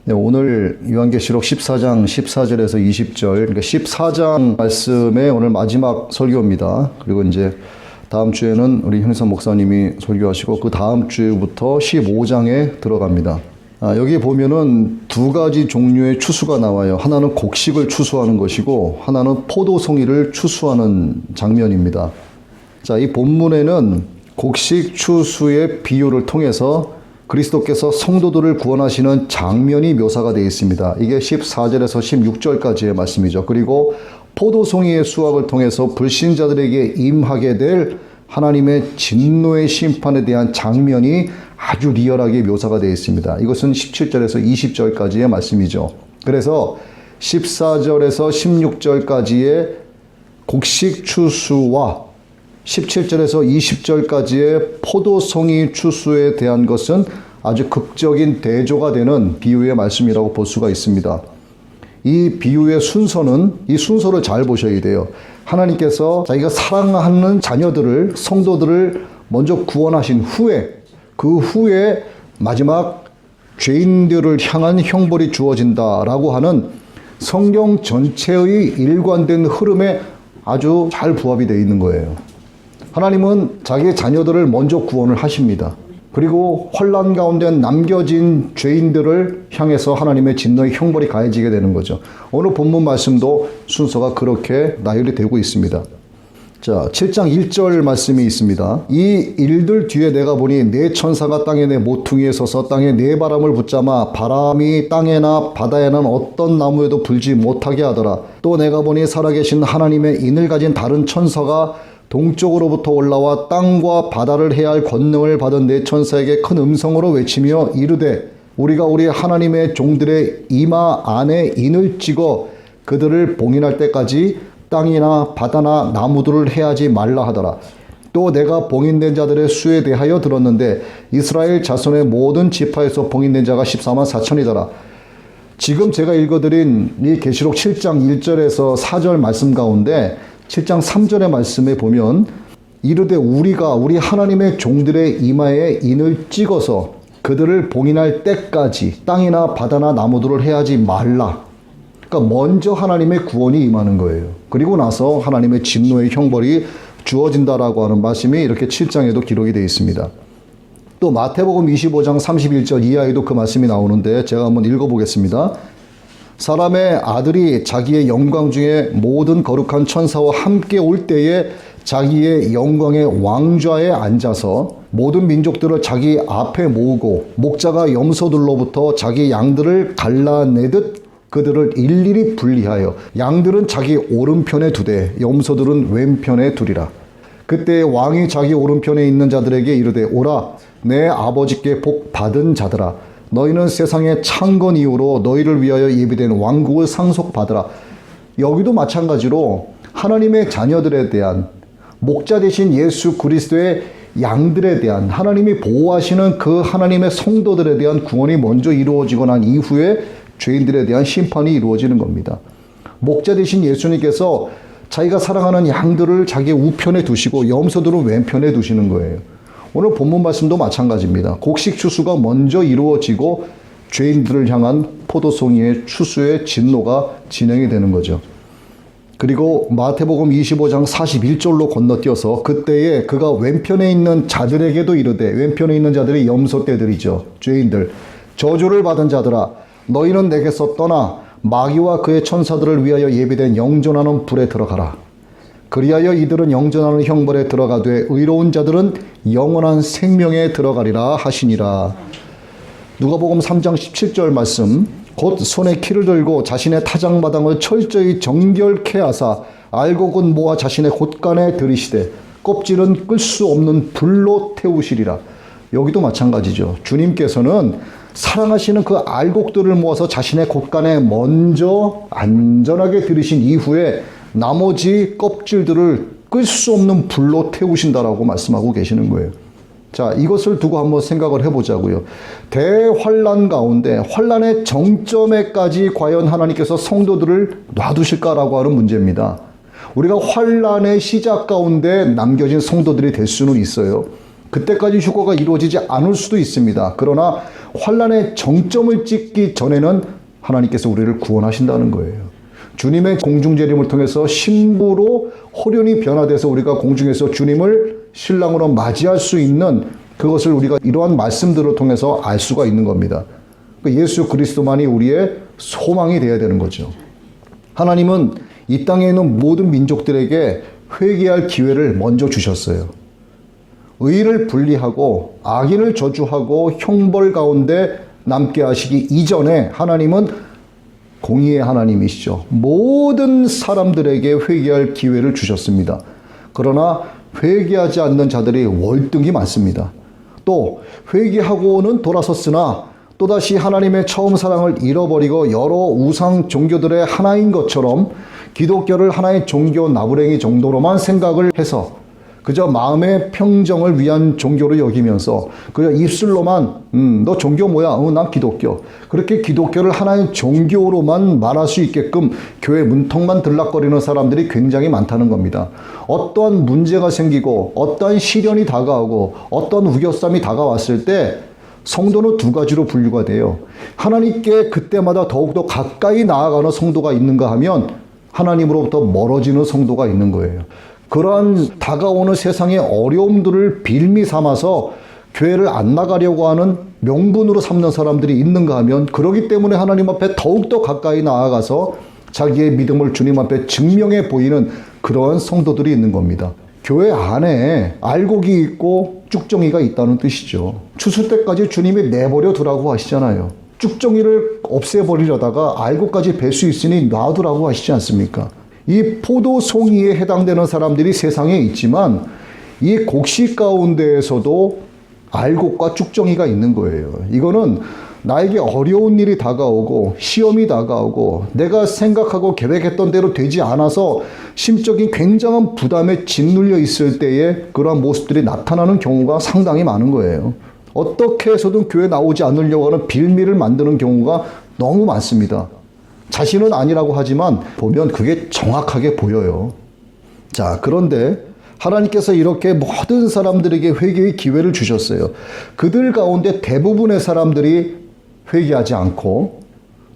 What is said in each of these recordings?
네, 오늘 요한계시록 14장 14절에서 20절, 그러니까 14장 말씀의 오늘 마지막 설교입니다. 그리고 이제 다음 주에는 우리 형사 목사님이 설교하시고 그 다음 주부터 15장에 들어갑니다. 여기 보면은 두 가지 종류의 추수가 나와요. 하나는 곡식을 추수하는 것이고 하나는 포도송이를 추수하는 장면입니다. 자, 이 본문에는 곡식 추수의 비유를 통해서 그리스도께서 성도들을 구원하시는 장면이 묘사가 되어 있습니다. 이게 14절에서 16절까지의 말씀이죠. 그리고 포도송이의 수확을 통해서 불신자들에게 임하게 될 하나님의 진노의 심판에 대한 장면이 아주 리얼하게 묘사가 되어 있습니다. 이것은 17절에서 20절까지의 말씀이죠. 그래서 14절에서 16절까지의 곡식 추수와 17절에서 20절까지의 포도송이 추수에 대한 것은 아주 극적인 대조가 되는 비유의 말씀이라고 볼 수가 있습니다. 이 비유의 순서는, 이 순서를 잘 보셔야 돼요. 하나님께서 자기가 사랑하는 자녀들을, 성도들을 먼저 구원하신 후에, 그 후에 마지막 죄인들을 향한 형벌이 주어진다라고 하는 성경 전체의 일관된 흐름에 아주 잘 부합이 되어 있는 거예요. 하나님은 자기의 자녀들을 먼저 구원을 하십니다. 그리고 환난 가운데 남겨진 죄인들을 향해서 하나님의 진노의 형벌이 가해지게 되는 거죠. 오늘 본문 말씀도 순서가 그렇게 나열이 되고 있습니다. 자, 7장 1절 말씀이 있습니다. 이 일들 뒤에 내가 보니 네 천사가 땅에 내 모퉁이에 서서 땅에 네 바람을 붙잡아 바람이 땅에나 바다에는 어떤 나무에도 불지 못하게 하더라. 또 내가 보니 살아계신 하나님의 인을 가진 다른 천사가 동쪽으로부터 올라와 땅과 바다를 해야 할 권능을 받은 네 천사에게 큰 음성으로 외치며 이르되 우리가 우리 하나님의 종들의 이마 안에 인을 찍어 그들을 봉인할 때까지 땅이나 바다나 나무들을 해하지 말라 하더라. 또 내가 봉인된 자들의 수에 대하여 들었는데 이스라엘 자손의 모든 지파에서 봉인된 자가 14만 4천이더라. 지금 제가 읽어드린 이 계시록 7장 1절에서 4절 말씀 가운데 7장 3절의 말씀에 보면 이르되 우리가 우리 하나님의 종들의 이마에 인을 찍어서 그들을 봉인할 때까지 땅이나 바다나 나무들을 해하지 말라. 그러니까 먼저 하나님의 구원이 임하는 거예요. 그리고 나서 하나님의 진노의 형벌이 주어진다라고 하는 말씀이 이렇게 7장에도 기록이 되어 있습니다. 또 마태복음 25장 31절 이하에도 그 말씀이 나오는데 제가 한번 읽어보겠습니다. 사람의 아들이 자기의 영광 중에 모든 거룩한 천사와 함께 올 때에 자기의 영광의 왕좌에 앉아서 모든 민족들을 자기 앞에 모으고 목자가 염소들로부터 자기 양들을 갈라내듯 그들을 일일이 분리하여 양들은 자기 오른편에 두되 염소들은 왼편에 두리라. 그때 왕이 자기 오른편에 있는 자들에게 이르되 오라 내 아버지께 복 받은 자들아 너희는 세상의 창건 이후로 너희를 위하여 예비된 왕국을 상속받으라. 여기도 마찬가지로 하나님의 자녀들에 대한 목자 되신 예수 그리스도의 양들에 대한 하나님이 보호하시는 그 하나님의 성도들에 대한 구원이 먼저 이루어지고 난 이후에 죄인들에 대한 심판이 이루어지는 겁니다. 목자 되신 예수님께서 자기가 사랑하는 양들을 자기 우편에 두시고 염소들은 왼편에 두시는 거예요. 오늘 본문 말씀도 마찬가지입니다. 곡식 추수가 먼저 이루어지고 죄인들을 향한 포도송이의 추수의 진노가 진행이 되는 거죠. 그리고 마태복음 25장 41절로 건너뛰어서 그때에 그가 왼편에 있는 자들에게도 이르되 왼편에 있는 자들이 염소떼들이죠. 죄인들. 저주를 받은 자들아 너희는 내게서 떠나 마귀와 그의 천사들을 위하여 예비된 영존하는 불에 들어가라. 그리하여 이들은 영전하는 형벌에 들어가되 의로운 자들은 영원한 생명에 들어가리라 하시니라. 누가복음 3장 17절 말씀 곧 손에 키를 들고 자신의 타작마당을 철저히 정결케 하사 알곡은 모아 자신의 곳간에 들이시되 껍질은 끌 수 없는 불로 태우시리라. 여기도 마찬가지죠. 주님께서는 사랑하시는 그 알곡들을 모아서 자신의 곳간에 먼저 안전하게 들이신 이후에 나머지 껍질들을 끌 수 없는 불로 태우신다라고 말씀하고 계시는 거예요. 자, 이것을 두고 한번 생각을 해보자고요. 대환란 가운데 환란의 정점에까지 과연 하나님께서 성도들을 놔두실까라고 하는 문제입니다. 우리가 환란의 시작 가운데 남겨진 성도들이 될 수는 있어요. 그때까지 휴거가 이루어지지 않을 수도 있습니다. 그러나 환난의 정점을 찍기 전에는 하나님께서 우리를 구원하신다는 거예요. 주님의 공중재림을 통해서 신부로 호련히 변화돼서 우리가 공중에서 주님을 신랑으로 맞이할 수 있는 그것을 우리가 이러한 말씀들을 통해서 알 수가 있는 겁니다. 예수 그리스도만이 우리의 소망이 되어야 되는 거죠. 하나님은 이 땅에 있는 모든 민족들에게 회개할 기회를 먼저 주셨어요. 의를 분리하고 악인을 저주하고 형벌 가운데 남게 하시기 이전에 하나님은 공의의 하나님이시죠. 모든 사람들에게 회개할 기회를 주셨습니다. 그러나 회개하지 않는 자들이 월등히 많습니다. 또 회개하고는 돌아섰으나 또다시 하나님의 처음 사랑을 잃어버리고 여러 우상 종교들의 하나인 것처럼 기독교를 하나의 종교 나부랭이 정도로만 생각을 해서 그저 마음의 평정을 위한 종교로 여기면서 그저 입술로만 너 종교 뭐야? 난 기독교. 그렇게 기독교를 하나의 종교로만 말할 수 있게끔 교회 문턱만 들락거리는 사람들이 굉장히 많다는 겁니다. 어떠한 문제가 생기고 어떠한 시련이 다가오고 어떤 우겨쌈이 다가왔을 때 성도는 두 가지로 분류가 돼요. 하나님께 그때마다 더욱더 가까이 나아가는 성도가 있는가 하면 하나님으로부터 멀어지는 성도가 있는 거예요. 그러한 다가오는 세상의 어려움들을 빌미 삼아서 교회를 안 나가려고 하는 명분으로 삼는 사람들이 있는가 하면 그러기 때문에 하나님 앞에 더욱더 가까이 나아가서 자기의 믿음을 주님 앞에 증명해 보이는 그러한 성도들이 있는 겁니다. 교회 안에 알곡이 있고 쭉정이가 있다는 뜻이죠. 추수 때까지 주님이 내버려 두라고 하시잖아요. 쭉정이를 없애버리려다가 알곡까지 벨 수 있으니 놔두라고 하시지 않습니까? 이 포도송이에 해당되는 사람들이 세상에 있지만 이 곡식 가운데에서도 알곡과 쭉정이가 있는 거예요. 이거는 나에게 어려운 일이 다가오고 시험이 다가오고 내가 생각하고 계획했던 대로 되지 않아서 심적인 굉장한 부담에 짓눌려 있을 때에 그러한 모습들이 나타나는 경우가 상당히 많은 거예요. 어떻게 해서든 교회 나오지 않으려고 하는 빌미를 만드는 경우가 너무 많습니다. 자신은 아니라고 하지만 보면 그게 정확하게 보여요. 자, 그런데 하나님께서 이렇게 모든 사람들에게 회개의 기회를 주셨어요. 그들 가운데 대부분의 사람들이 회개하지 않고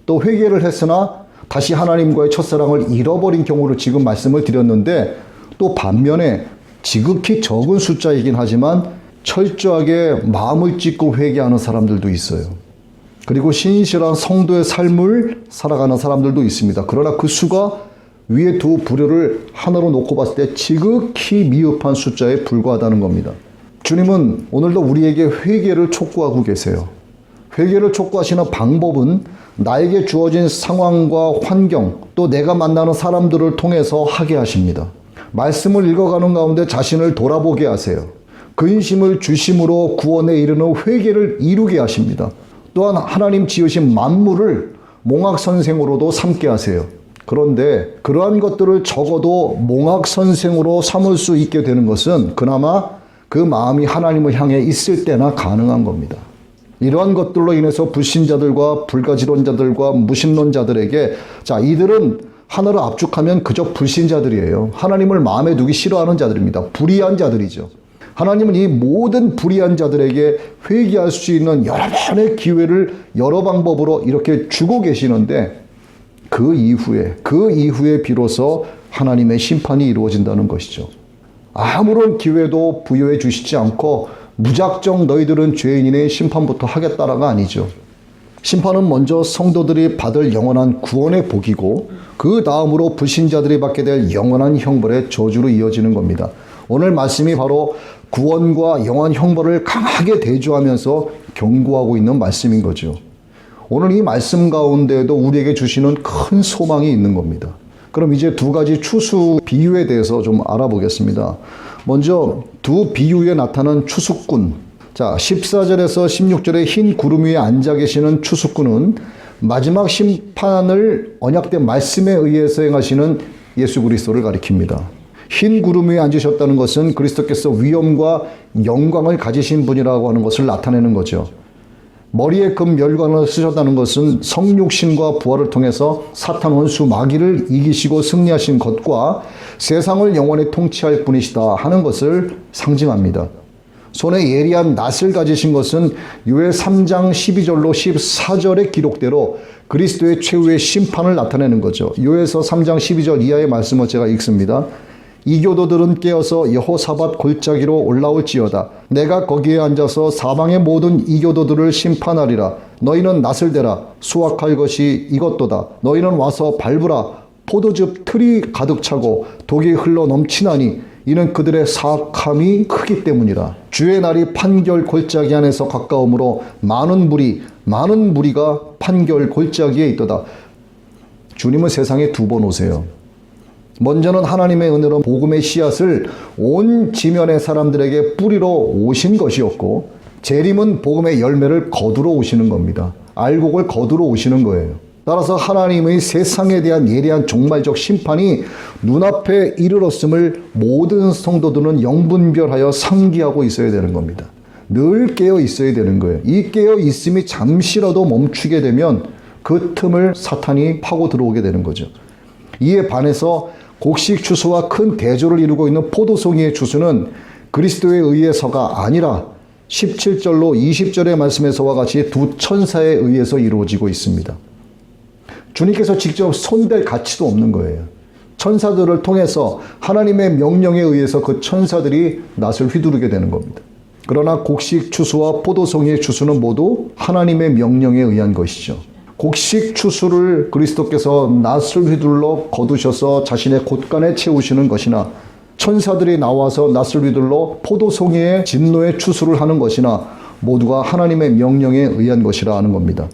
또 회개를 했으나 다시 하나님과의 첫사랑을 잃어버린 경우를 지금 말씀을 드렸는데 또 반면에 지극히 적은 숫자이긴 하지만 철저하게 마음을 찢고 회개하는 사람들도 있어요. 그리고 신실한 성도의 삶을 살아가는 사람들도 있습니다. 그러나 그 수가 위에 두 부류를 하나로 놓고 봤을 때 지극히 미흡한 숫자에 불과하다는 겁니다. 주님은 오늘도 우리에게 회개를 촉구하고 계세요. 회개를 촉구하시는 방법은 나에게 주어진 상황과 환경 또 내가 만나는 사람들을 통해서 하게 하십니다. 말씀을 읽어가는 가운데 자신을 돌아보게 하세요. 근심을 주심으로 구원에 이르는 회개를 이루게 하십니다. 또한 하나님 지으신 만물을 몽학선생으로도 삼게 하세요. 그런데 그러한 것들을 적어도 몽학선생으로 삼을 수 있게 되는 것은 그나마 그 마음이 하나님을 향해 있을 때나 가능한 겁니다. 이러한 것들로 인해서 불신자들과 불가지론자들과 무신론자들에게 자, 이들은 하나를 압축하면 그저 불신자들이에요. 하나님을 마음에 두기 싫어하는 자들입니다. 불의한 자들이죠. 하나님은 이 모든 불의한 자들에게 회개할 수 있는 여러 번의 기회를 여러 방법으로 이렇게 주고 계시는데 그 이후에 비로소 하나님의 심판이 이루어진다는 것이죠. 아무런 기회도 부여해 주시지 않고 무작정 너희들은 죄인이네 심판부터 하겠다라가 아니죠. 심판은 먼저 성도들이 받을 영원한 구원의 복이고 그 다음으로 불신자들이 받게 될 영원한 형벌의 저주로 이어지는 겁니다. 오늘 말씀이 바로 구원과 영원 형벌을 강하게 대조하면서 경고하고 있는 말씀인 거죠. 오늘 이 말씀 가운데도 우리에게 주시는 큰 소망이 있는 겁니다. 그럼 이제 두 가지 추수 비유에 대해서 좀 알아보겠습니다. 먼저 두 비유에 나타난 추수꾼. 자, 14절에서 16절에 흰 구름 위에 앉아 계시는 추수꾼은 마지막 심판을 언약된 말씀에 의해서 행하시는 예수 그리스도를 가리킵니다. 흰 구름 위에 앉으셨다는 것은 그리스도께서 위엄과 영광을 가지신 분이라고 하는 것을 나타내는 거죠. 머리에 금 열관을 쓰셨다는 것은 성육신과 부활을 통해서 사탄 원수 마귀를 이기시고 승리하신 것과 세상을 영원히 통치할 분이시다 하는 것을 상징합니다. 손에 예리한 낫을 가지신 것은 요엘 3장 12절로 14절의 기록대로 그리스도의 최후의 심판을 나타내는 거죠. 요엘서 3장 12절 이하의 말씀을 제가 읽습니다. 이교도들은 깨어서 여호사밧 골짜기로 올라올지어다. 내가 거기에 앉아서 사방의 모든 이교도들을 심판하리라. 너희는 낫을 대라. 수확할 것이 이것도다. 너희는 와서 밟으라. 포도즙 틀이 가득 차고 독이 흘러 넘치나니 이는 그들의 사악함이 크기 때문이라. 주의 날이 판결 골짜기 안에서 가까우므로 많은 무리가 판결 골짜기에 있도다. 주님은 세상에 두 번 오세요. 먼저는 하나님의 은혜로 복음의 씨앗을 온 지면의 사람들에게 뿌리러 오신 것이었고, 재림은 복음의 열매를 거두러 오시는 겁니다. 알곡을 거두러 오시는 거예요. 따라서 하나님의 세상에 대한 예리한 종말적 심판이 눈앞에 이르렀음을 모든 성도들은 영분별하여 상기하고 있어야 되는 겁니다. 늘 깨어 있어야 되는 거예요. 이 깨어 있음이 잠시라도 멈추게 되면 그 틈을 사탄이 파고 들어오게 되는 거죠. 이에 반해서 곡식 추수와 큰 대조를 이루고 있는 포도송이의 추수는 그리스도에 의해서가 아니라 17절로 20절의 말씀에서와 같이 두 천사에 의해서 이루어지고 있습니다. 주님께서 직접 손댈 가치도 없는 거예요. 천사들을 통해서 하나님의 명령에 의해서 그 천사들이 낫을 휘두르게 되는 겁니다. 그러나 곡식 추수와 포도송이의 추수는 모두 하나님의 명령에 의한 것이죠. 곡식 추수를 그리스도께서 낫을 휘둘러 거두셔서 자신의 곳간에 채우시는 것이나, 천사들이 나와서 낫을 휘둘러 포도송이의 진노의 추수를 하는 것이나 모두가 하나님의 명령에 의한 것이라 하는 겁니다.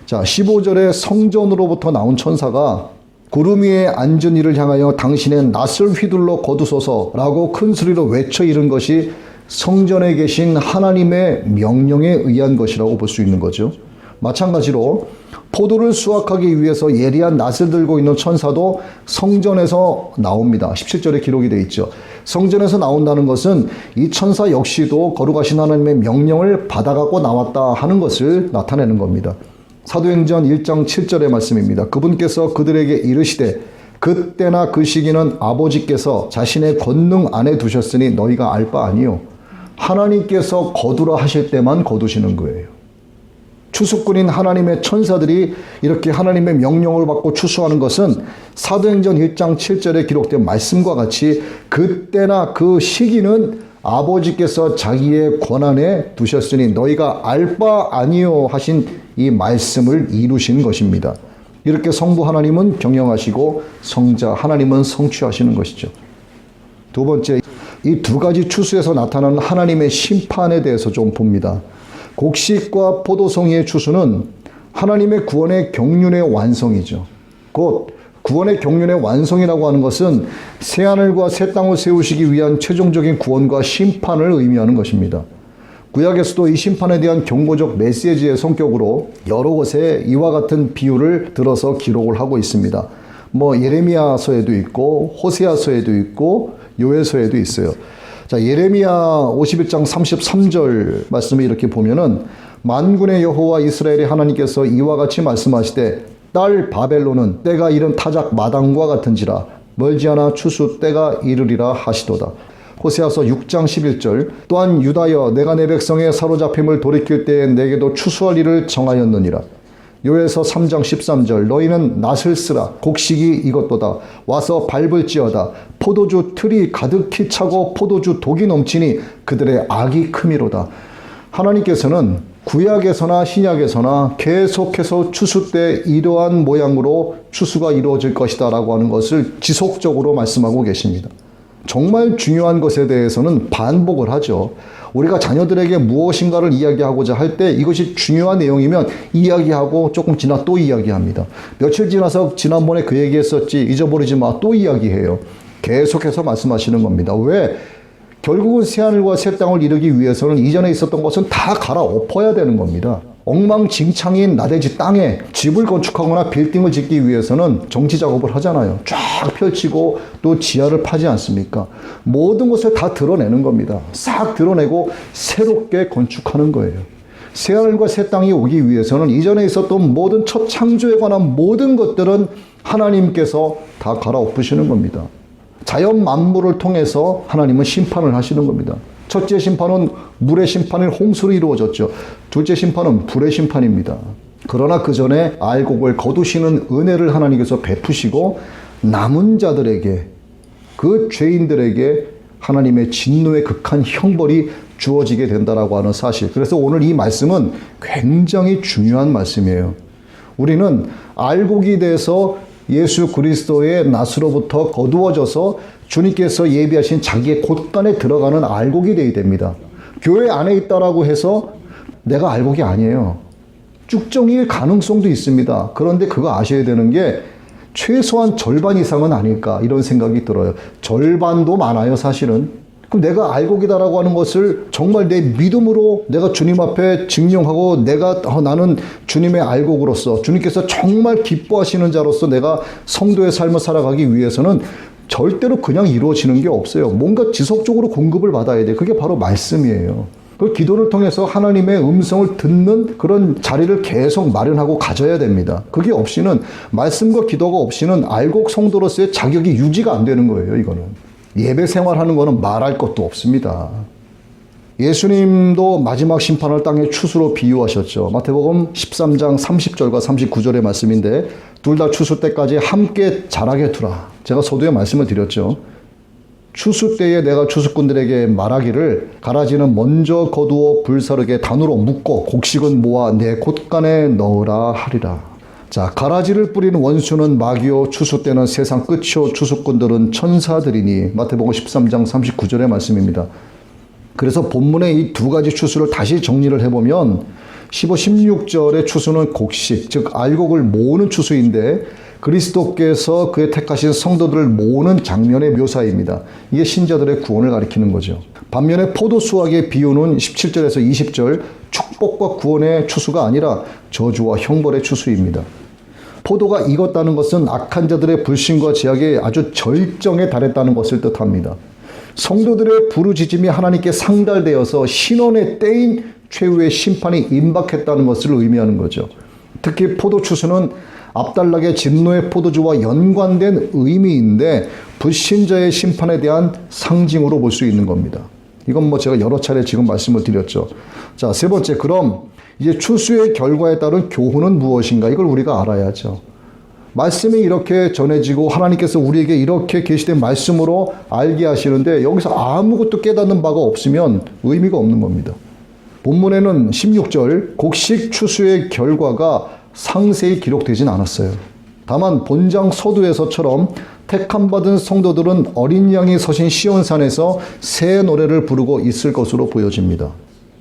자, 15절에 성전으로부터 나온 천사가 구름 위에 앉은 이를 향하여 당신의 낫을 휘둘러 거두소서라고 큰 소리로 외쳐 이른 것이 성전에 계신 하나님의 명령에 의한 것이라고 볼 수 있는 거죠. 마찬가지로 포도를 수확하기 위해서 예리한 낫을 들고 있는 천사도 성전에서 나옵니다. 17절에 기록이 되어 있죠. 성전에서 나온다는 것은 이 천사 역시도 거룩하신 하나님의 명령을 받아갖고 나왔다 하는 것을 나타내는 겁니다. 사도행전 1장 7절의 말씀입니다. 그분께서 그들에게 이르시되 그때나 그 시기는 아버지께서 자신의 권능 안에 두셨으니 너희가 알 바 아니요. 하나님께서 거두라 하실 때만 거두시는 거예요. 추수꾼인 하나님의 천사들이 이렇게 하나님의 명령을 받고 추수하는 것은 사도행전 1장 7절에 기록된 말씀과 같이 그때나 그 시기는 아버지께서 자기의 권한에 두셨으니 너희가 알 바 아니요 하신 이 말씀을 이루신 것입니다. 이렇게 성부 하나님은 경영하시고 성자 하나님은 성취하시는 것이죠. 두 번째, 이 두 가지 추수에서 나타나는 하나님의 심판에 대해서 좀 봅니다. 곡식과 포도송이의 추수는 하나님의 구원의 경륜의 완성이죠. 곧 구원의 경륜의 완성이라고 하는 것은 새하늘과 새 땅을 세우시기 위한 최종적인 구원과 심판을 의미하는 것입니다. 구약에서도 이 심판에 대한 경고적 메시지의 성격으로 여러 곳에 이와 같은 비유를 들어서 기록을 하고 있습니다. 예레미야서에도 있고 호세아서에도 있고 요엘서에도 있어요. 자, 예레미야 51장 33절 말씀을 이렇게 보면은 만군의 여호와 이스라엘의 하나님께서 이와 같이 말씀하시되 딸 바벨론은 때가 이른 타작 마당과 같은지라 멀지 않아 추수 때가 이르리라 하시도다. 호세아서 6장 11절 또한 유다여 내가 내 백성의 사로잡힘을 돌이킬 때에 내게도 추수할 일을 정하였느니라. 요엘서 3장 13절 너희는 낫을 쓰라 곡식이 이것도다 와서 밟을지어다 포도주 틀이 가득히 차고 포도주 독이 넘치니 그들의 악이 크미로다. 하나님께서는 구약에서나 신약에서나 계속해서 추수 때 이러한 모양으로 추수가 이루어질 것이다 라고 하는 것을 지속적으로 말씀하고 계십니다. 정말 중요한 것에 대해서는 반복을 하죠. 우리가 자녀들에게 무엇인가를 이야기하고자 할 때 이것이 중요한 내용이면 이야기하고 조금 지나 또 이야기합니다. 며칠 지나서 지난번에 그 얘기했었지 잊어버리지 마 또 이야기해요. 계속해서 말씀하시는 겁니다. 왜? 결국은 새하늘과 새 땅을 이루기 위해서는 이전에 있었던 것은 다 갈아엎어야 되는 겁니다. 엉망진창인 나대지 땅에 집을 건축하거나 빌딩을 짓기 위해서는 정치 작업을 하잖아요. 쫙 펼치고 또 지하를 파지 않습니까? 모든 것을 다 드러내는 겁니다. 싹 드러내고 새롭게 건축하는 거예요. 새하늘과 새 땅이 오기 위해서는 이전에 있었던 모든 첫 창조에 관한 모든 것들은 하나님께서 다 갈아엎으시는 겁니다. 자연 만물을 통해서 하나님은 심판을 하시는 겁니다. 첫째 심판은 물의 심판인 홍수로 이루어졌죠. 둘째 심판은 불의 심판입니다. 그러나 그 전에 알곡을 거두시는 은혜를 하나님께서 베푸시고 남은 자들에게, 그 죄인들에게 하나님의 진노의 극한 형벌이 주어지게 된다라고 하는 사실. 그래서 오늘 이 말씀은 굉장히 중요한 말씀이에요. 우리는 알곡이 돼서 예수 그리스도의 낫으로부터 거두어져서 주님께서 예비하신 자기의 곳간에 들어가는 알곡이 되어야 됩니다. 교회 안에 있다라고 해서 내가 알곡이 아니에요. 쭉정이일 가능성도 있습니다. 그런데 그거 아셔야 되는 게 최소한 절반 이상은 아닐까 이런 생각이 들어요. 절반도 많아요, 사실은. 그럼 내가 알곡이다라고 하는 것을 정말 내 믿음으로 내가 주님 앞에 증명하고 나는 주님의 알곡으로서 주님께서 정말 기뻐하시는 자로서 내가 성도의 삶을 살아가기 위해서는 절대로 그냥 이루어지는 게 없어요. 뭔가 지속적으로 공급을 받아야 돼. 그게 바로 말씀이에요. 그 기도를 통해서 하나님의 음성을 듣는 그런 자리를 계속 마련하고 가져야 됩니다. 그게 없이는, 말씀과 기도가 없이는 알곡 성도로서의 자격이 유지가 안 되는 거예요, 이거는. 예배 생활하는 거는 말할 것도 없습니다. 예수님도 마지막 심판을 땅의 추수로 비유하셨죠. 마태복음 13장 30절과 39절의 말씀인데, 둘 다 추수 때까지 함께 자라게 두라. 제가 서두에 말씀을 드렸죠. 추수 때에 내가 추수꾼들에게 말하기를, 가라지는 먼저 거두어 불사르게 단으로 묶고 곡식은 모아 내 곳간에 넣으라 하리라. 자, 가라지를 뿌리는 원수는 마귀요, 추수 때는 세상 끝이요, 추수꾼들은 천사들이니. 마태복음 13장 39절의 말씀입니다. 그래서 본문의 이 두 가지 추수를 다시 정리를 해보면 15, 16절의 추수는 곡식, 즉 알곡을 모으는 추수인데 그리스도께서 그의 택하신 성도들을 모으는 장면의 묘사입니다. 이게 신자들의 구원을 가리키는 거죠. 반면에 포도 수확의 비유는 17절에서 20절 축복과 구원의 추수가 아니라 저주와 형벌의 추수입니다. 포도가 익었다는 것은 악한 자들의 불신과 제약의 아주 절정에 달했다는 것을 뜻합니다. 성도들의 부르짖음이 하나님께 상달되어서 신원의 때인 최후의 심판이 임박했다는 것을 의미하는 거죠. 특히 포도 추수는 앞달락의 진노의 포도주와 연관된 의미인데 불신자의 심판에 대한 상징으로 볼 수 있는 겁니다. 이건 제가 여러 차례 지금 말씀을 드렸죠. 자, 세 번째, 그럼 이제 추수의 결과에 따른 교훈은 무엇인가? 이걸 우리가 알아야죠. 말씀이 이렇게 전해지고 하나님께서 우리에게 이렇게 계시된 말씀으로 알게 하시는데 여기서 아무것도 깨닫는 바가 없으면 의미가 없는 겁니다. 본문에는 16절 곡식 추수의 결과가 상세히 기록되진 않았어요. 다만 본장 서두에서처럼 택함받은 성도들은 어린 양이 서신 시온산에서 새 노래를 부르고 있을 것으로 보여집니다.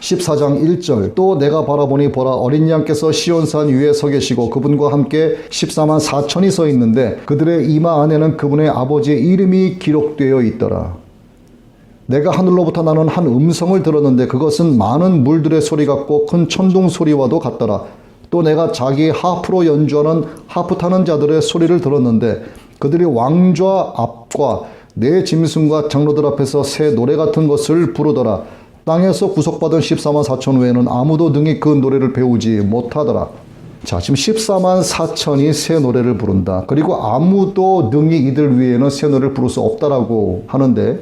14장 1절 또 내가 바라보니 보라 어린 양께서 시온산 위에 서 계시고 그분과 함께 14만 4천이 서 있는데 그들의 이마 안에는 그분의 아버지의 이름이 기록되어 있더라. 내가 하늘로부터 나는 한 음성을 들었는데 그것은 많은 물들의 소리 같고 큰 천둥 소리와도 같더라. 또 내가 자기 하프로 연주하는 하프 타는 자들의 소리를 들었는데 그들이 왕좌 앞과 내 짐승과 장로들 앞에서 새 노래 같은 것을 부르더라. 땅에서 구속받은 14만 4천 외에는 아무도 능히 그 노래를 배우지 못하더라. 자, 지금 14만 4천이 새 노래를 부른다. 그리고 아무도 능히 이들 위에는 새 노래를 부를 수 없다라고 하는데,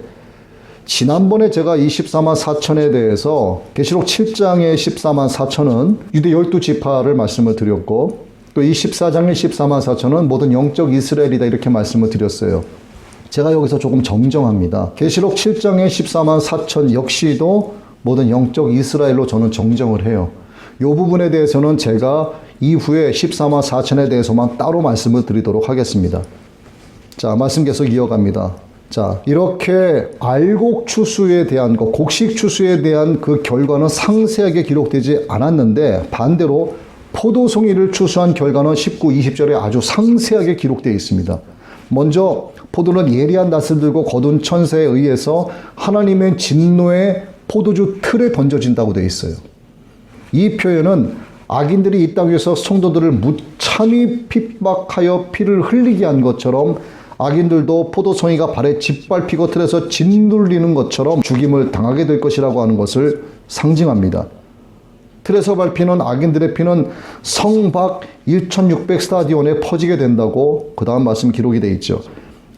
지난번에 제가 이 14만 4천에 대해서 계시록 7장의 14만 4천은 유대 12지파를 말씀을 드렸고, 또 이 14장의 14만 4천은 모든 영적 이스라엘이다 이렇게 말씀을 드렸어요. 제가 여기서 조금 정정합니다. 계시록 7장의 14만 4천 역시도 모든 영적 이스라엘로 저는 정정을 해요. 이 부분에 대해서는 제가 이후에 14만 4천에 대해서만 따로 말씀을 드리도록 하겠습니다. 자, 말씀 계속 이어갑니다. 자, 이렇게 알곡 추수에 대한 것, 곡식 추수에 대한 그 결과는 상세하게 기록되지 않았는데 반대로 포도송이를 추수한 결과는 19, 20절에 아주 상세하게 기록되어 있습니다. 먼저 포도는 예리한 낫을 들고 거둔 천사에 의해서 하나님의 진노의 포도주 틀에 던져진다고 되어 있어요. 이 표현은 악인들이 이 땅 위에서 성도들을 무참히 핍박하여 피를 흘리게 한 것처럼 악인들도 포도송이가 발에 짓밟히고 틀에서 짓눌리는 것처럼 죽임을 당하게 될 것이라고 하는 것을 상징합니다. 틀에서 밟히는 악인들의 피는 성 밖 1600 스타디온에 퍼지게 된다고 그 다음 말씀 기록이 되어 있죠.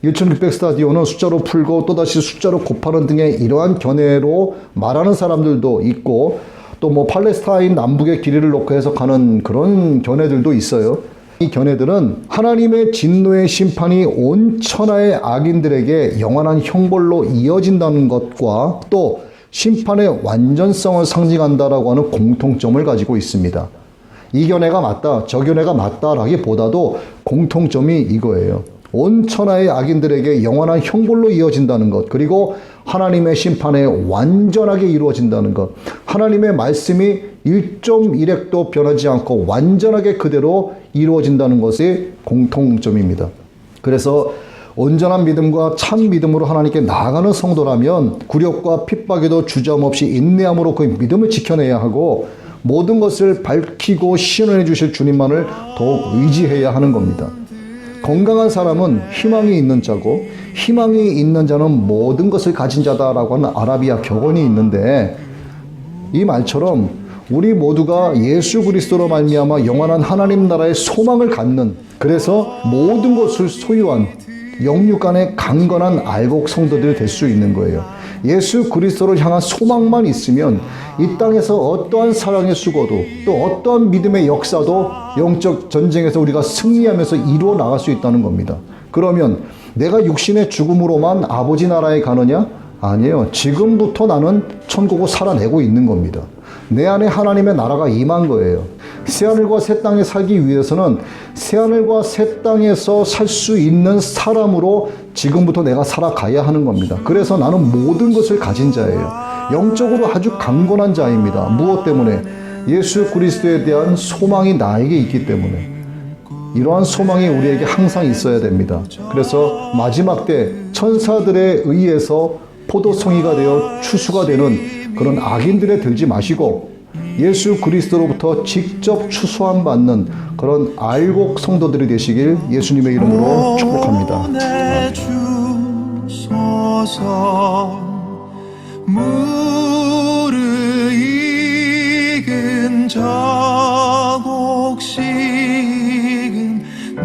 1600 스타디오는 숫자로 풀고 또다시 숫자로 곱하는 등의 이러한 견해로 말하는 사람들도 있고, 또 뭐 팔레스타인 남북의 길이를 놓고 해석하는 그런 견해들도 있어요. 이 견해들은 하나님의 진노의 심판이 온 천하의 악인들에게 영원한 형벌로 이어진다는 것과 또 심판의 완전성을 상징한다라고 하는 공통점을 가지고 있습니다. 이 견해가 맞다, 저 견해가 맞다라기보다도 공통점이 이거예요. 온 천하의 악인들에게 영원한 형벌로 이어진다는 것, 그리고 하나님의 심판에 완전하게 이루어진다는 것, 하나님의 말씀이 1.1핵도 변하지 않고 완전하게 그대로 이루어진다는 것이 공통점입니다. 그래서 온전한 믿음과 참 믿음으로 하나님께 나아가는 성도라면 굴욕과 핍박에도 주저함없이 인내함으로 그 믿음을 지켜내야 하고, 모든 것을 밝히고 시연해 주실 주님만을 더욱 의지해야 하는 겁니다. 건강한 사람은 희망이 있는 자고, 희망이 있는 자는 모든 것을 가진 자다라고 하는 아라비아 격언이 있는데, 이 말처럼 우리 모두가 예수 그리스도로 말미암아 영원한 하나님 나라의 소망을 갖는, 그래서 모든 것을 소유한 영육간의 강건한 알곡 성도들이 될 수 있는 거예요. 예수 그리스도를 향한 소망만 있으면 이 땅에서 어떠한 사랑의 수고도 또 어떠한 믿음의 역사도 영적 전쟁에서 우리가 승리하면서 이루어 나갈 수 있다는 겁니다. 그러면 내가 육신의 죽음으로만 아버지 나라에 가느냐? 아니에요. 지금부터 나는 천국을 살아내고 있는 겁니다. 내 안에 하나님의 나라가 임한 거예요. 새하늘과 새 땅에 살기 위해서는 새하늘과 새 땅에서 살 수 있는 사람으로 지금부터 내가 살아가야 하는 겁니다. 그래서 나는 모든 것을 가진 자예요. 영적으로 아주 강건한 자입니다. 무엇 때문에? 예수 그리스도에 대한 소망이 나에게 있기 때문에. 이러한 소망이 우리에게 항상 있어야 됩니다. 그래서 마지막 때 천사들에 의해서 포도송이가 되어 추수가 되는 그런 악인들에 들지 마시고 예수 그리스도로부터 직접 추수함 받는 그런 알곡 성도들이 되시길 예수님의 이름으로 축복합니다. 무르익은 저곡식은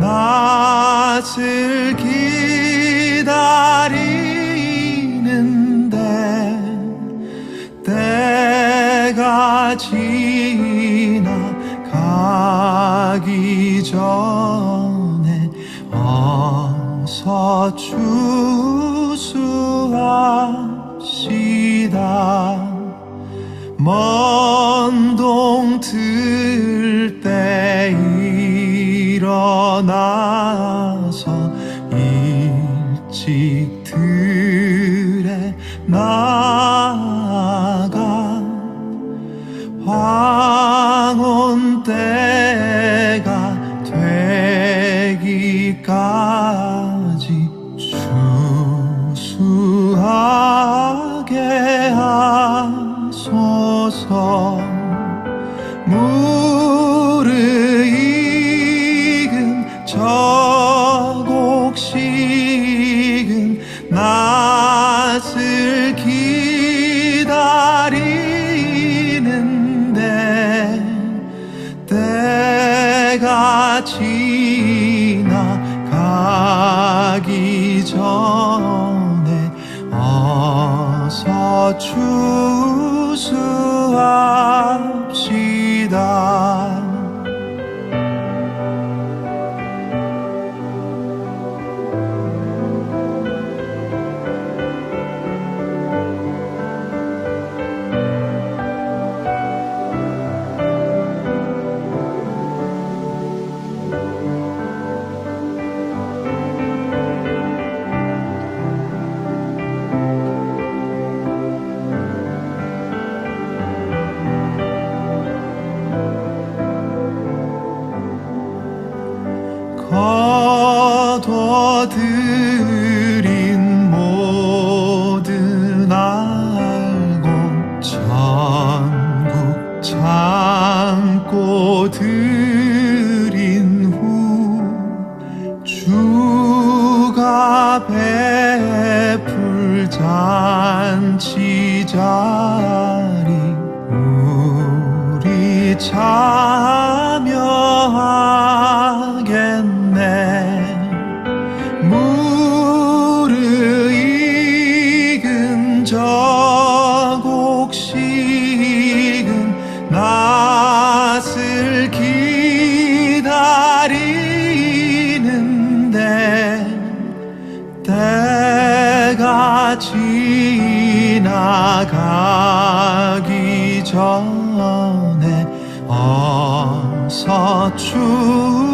낯을 기다리는데 때가 지나가기 전에 어서 추수합시다. 먼 동틀 때 일어나서 일찍 들에 나가 황혼 때가 되기까지 추수하게 하소서. 무르익은 저곡식은 낯을 기다리는데 때가 지나가기 전에 어서 추수합시다. 거둬들인 모든 알곡 전국 참고 들인 후 주가 베풀 잔치 자리 우리 참여하겠네. 낯을 기다리는데 때가 지나가기 전에 어서 추수합시다.